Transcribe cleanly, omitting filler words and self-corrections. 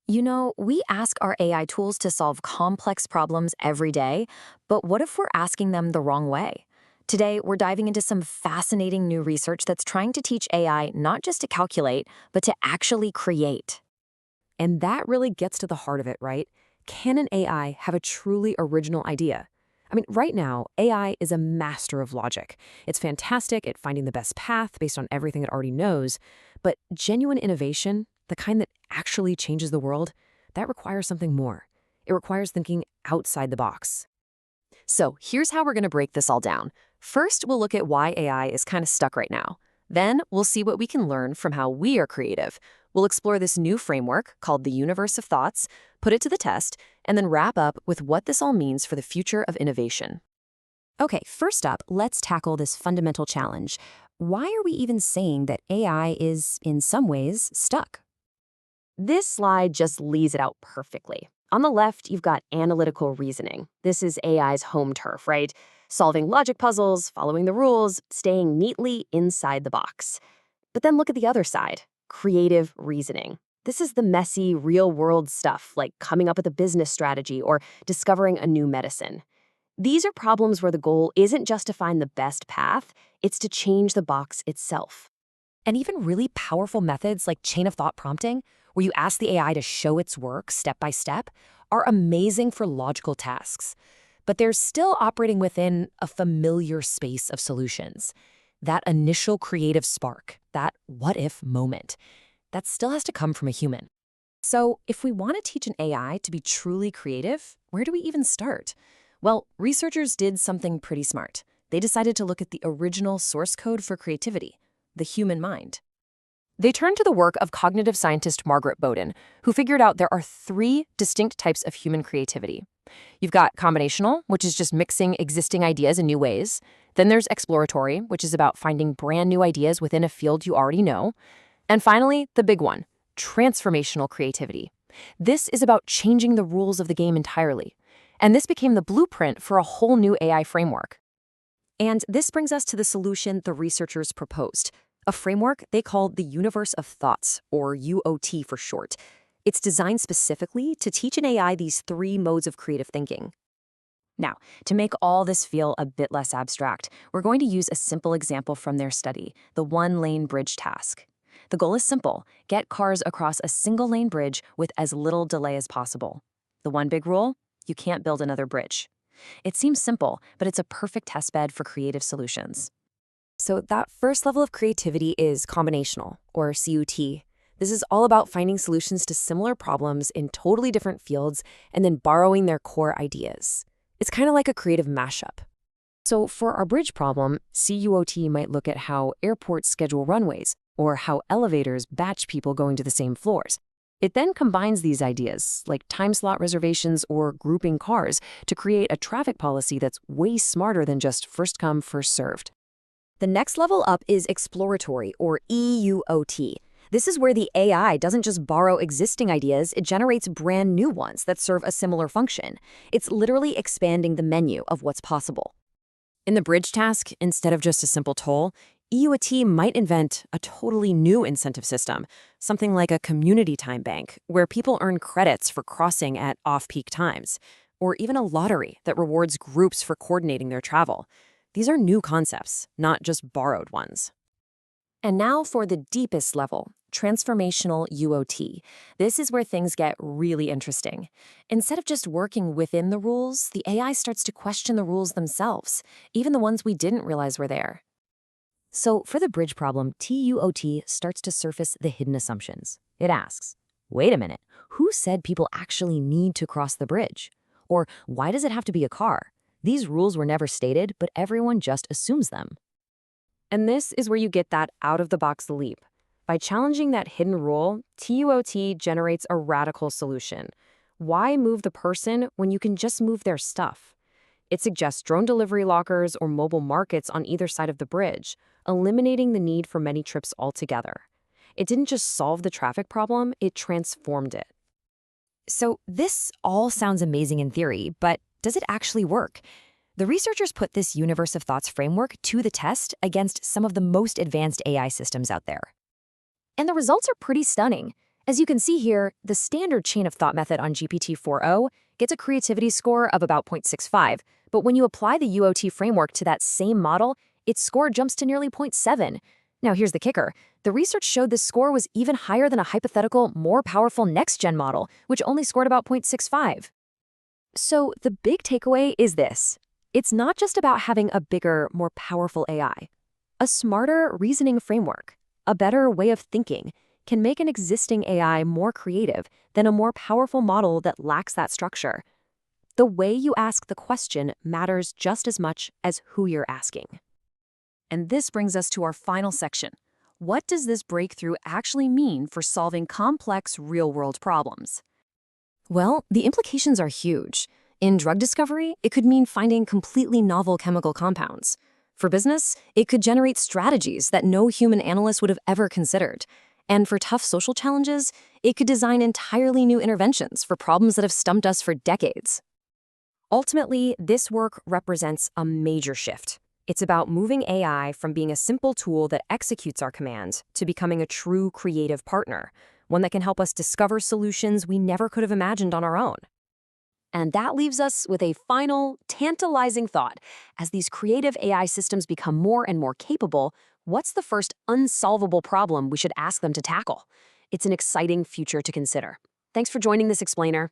You know, we ask our AI tools to solve complex problems every day, but what if we're asking them the wrong way? Today, we're diving into some fascinating new research that's trying to teach AI not just to calculate, but to actually create. And that really gets to the heart of it, right? Can an AI have a truly original idea? I mean, right now, AI is a master of logic. It's fantastic at finding the best path based on everything it already knows. But genuine innovation, the kind that actually changes the world, that requires something more. It requires thinking outside the box. So here's how we're going to break this all down. First, we'll look at why AI is kind of stuck right now. Then, we'll see what we can learn from how we are creative. We'll explore this new framework called the Universe of Thoughts, put it to the test, and then wrap up with what this all means for the future of innovation. Okay, first up, let's tackle this fundamental challenge. Why are we even saying that AI is, in some ways, stuck? This slide just lays it out perfectly. On the left, you've got analytical reasoning. This is AI's home turf, right? Solving logic puzzles, following the rules, staying neatly inside the box. But then look at the other side, creative reasoning. This is the messy, real-world stuff, like coming up with a business strategy or discovering a new medicine. These are problems where the goal isn't just to find the best path, it's to change the box itself. And even really powerful methods like chain of thought prompting, where you ask the AI to show its work step by step, are amazing for logical tasks. But they're still operating within a familiar space of solutions. That initial creative spark, that what if moment, that still has to come from a human. So, if we want to teach an AI to be truly creative, where do we even start? Well, researchers did something pretty smart. They decided to look at the original source code for creativity, the human mind. They turned to the work of cognitive scientist Margaret Bowden, who figured out there are three distinct types of human creativity. You've got combinational, which is just mixing existing ideas in new ways. Then there's exploratory, which is about finding brand new ideas within a field you already know. And finally, the big one, transformational creativity. This is about changing the rules of the game entirely. And this became the blueprint for a whole new AI framework. And this brings us to the solution the researchers proposed, a framework they called the Universe of Thoughts, or UOT for short. It's designed specifically to teach an AI these three modes of creative thinking. Now, to make all this feel a bit less abstract, we're going to use a simple example from their study, the one-lane bridge task. The goal is simple: get cars across a single-lane bridge with as little delay as possible. The one big rule: you can't build another bridge. It seems simple, but it's a perfect testbed for creative solutions. So that first level of creativity is combinational, or CUT. This is all about finding solutions to similar problems in totally different fields and then borrowing their core ideas. It's kind of like a creative mashup. So for our bridge problem, CUOT might look at how airports schedule runways or how elevators batch people going to the same floors. It then combines these ideas, like time slot reservations or grouping cars, to create a traffic policy that's way smarter than just first come, first served. The next level up is exploratory, or EUOT. This is where the AI doesn't just borrow existing ideas, it generates brand new ones that serve a similar function. It's literally expanding the menu of what's possible. In the bridge task, instead of just a simple toll, EUOT might invent a totally new incentive system, something like a community time bank, where people earn credits for crossing at off-peak times, or even a lottery that rewards groups for coordinating their travel. These are new concepts, not just borrowed ones. And now for the deepest level, transformational UOT. This is where things get really interesting. Instead of just working within the rules, the AI starts to question the rules themselves, even the ones we didn't realize were there. So for the bridge problem, TUOT starts to surface the hidden assumptions. It asks, wait a minute, who said people actually need to cross the bridge? Or why does it have to be a car? These rules were never stated, but everyone just assumes them. And this is where you get that out-of-the-box leap. By challenging that hidden rule, TUOT generates a radical solution. Why move the person when you can just move their stuff? It suggests drone delivery lockers or mobile markets on either side of the bridge, eliminating the need for many trips altogether. It didn't just solve the traffic problem, it transformed it. So this all sounds amazing in theory, but does it actually work? The researchers put this Universe of Thoughts framework to the test against some of the most advanced AI systems out there. And the results are pretty stunning. As you can see here, the standard chain of thought method on GPT-4o gets a creativity score of about 0.65, but when you apply the UOT framework to that same model, its score jumps to nearly 0.7. Now here's the kicker. The research showed this score was even higher than a hypothetical, more powerful next-gen model, which only scored about 0.65. So the big takeaway is this. It's not just about having a bigger, more powerful AI. A smarter reasoning framework, a better way of thinking, can make an existing AI more creative than a more powerful model that lacks that structure. The way you ask the question matters just as much as who you're asking. And this brings us to our final section. What does this breakthrough actually mean for solving complex real-world problems? Well, the implications are huge. In drug discovery, it could mean finding completely novel chemical compounds. For business, it could generate strategies that no human analyst would have ever considered. And for tough social challenges, it could design entirely new interventions for problems that have stumped us for decades. Ultimately, this work represents a major shift. It's about moving AI from being a simple tool that executes our commands to becoming a true creative partner, one that can help us discover solutions we never could have imagined on our own. And that leaves us with a final, tantalizing thought. As these creative AI systems become more and more capable, what's the first unsolvable problem we should ask them to tackle? It's an exciting future to consider. Thanks for joining this explainer.